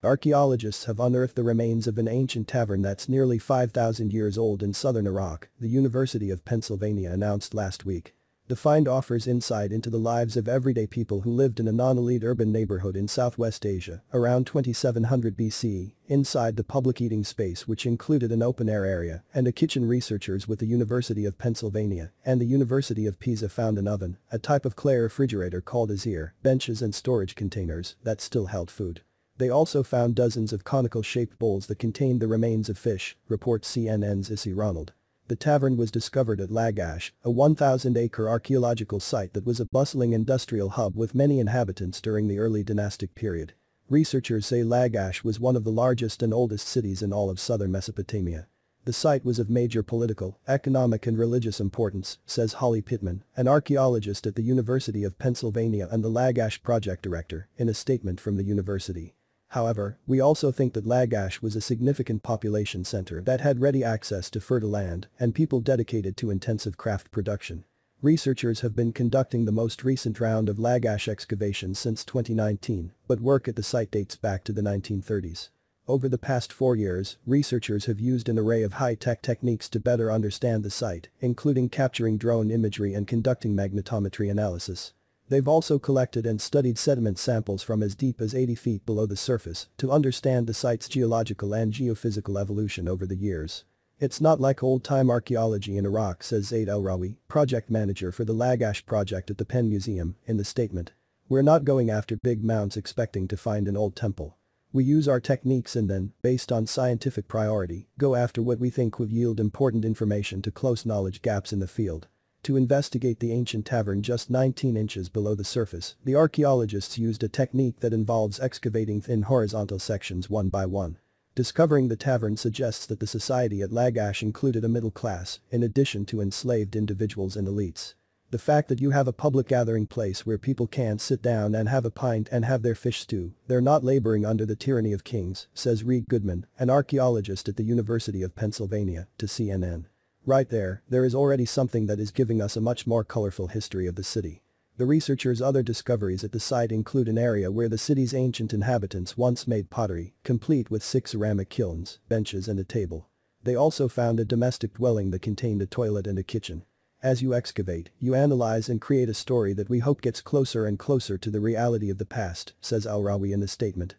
Archaeologists have unearthed the remains of an ancient tavern that's nearly 5,000 years old in southern Iraq, the University of Pennsylvania announced last week. The find offers insight into the lives of everyday people who lived in a non-elite urban neighborhood in Southwest Asia around 2700 BC, inside the public eating space which included an open-air area and a kitchen. Researchers with the University of Pennsylvania and the University of Pisa found an oven, a type of clay refrigerator called azir, benches and storage containers that still held food. They also found dozens of conical-shaped bowls that contained the remains of fish, reports CNN's Issy Ronald. The tavern was discovered at Lagash, a 1,000-acre archaeological site that was a bustling industrial hub with many inhabitants during the early dynastic period. Researchers say Lagash was one of the largest and oldest cities in all of southern Mesopotamia. The site was of major political, economic and religious importance, says Holly Pittman, an archaeologist at the University of Pennsylvania and the Lagash project director, in a statement from the university. However, we also think that Lagash was a significant population center that had ready access to fertile land and people dedicated to intensive craft production. Researchers have been conducting the most recent round of Lagash excavations since 2019, but work at the site dates back to the 1930s. Over the past 4 years, researchers have used an array of high-tech techniques to better understand the site, including capturing drone imagery and conducting magnetometry analysis. They've also collected and studied sediment samples from as deep as 80 feet below the surface to understand the site's geological and geophysical evolution over the years. It's not like old-time archaeology in Iraq, says Zaid El-Rawi, project manager for the Lagash project at the Penn Museum, in the statement. We're not going after big mounds expecting to find an old temple. We use our techniques and then, based on scientific priority, go after what we think would yield important information to close knowledge gaps in the field. To investigate the ancient tavern just 19 inches below the surface, the archaeologists used a technique that involves excavating thin horizontal sections one by one. Discovering the tavern suggests that the society at Lagash included a middle class, in addition to enslaved individuals and elites. The fact that you have a public gathering place where people can sit down and have a pint and have their fish stew, they're not laboring under the tyranny of kings, says Reed Goodman, an archaeologist at the University of Pennsylvania, to CNN. Right there is already something that is giving us a much more colorful history of the city. The researchers' other discoveries at the site include an area where the city's ancient inhabitants once made pottery, complete with 6 ceramic kilns, benches and a table. They also found a domestic dwelling that contained a toilet and a kitchen. As you excavate, you analyze and create a story that we hope gets closer and closer to the reality of the past, says El-Rawi in the statement.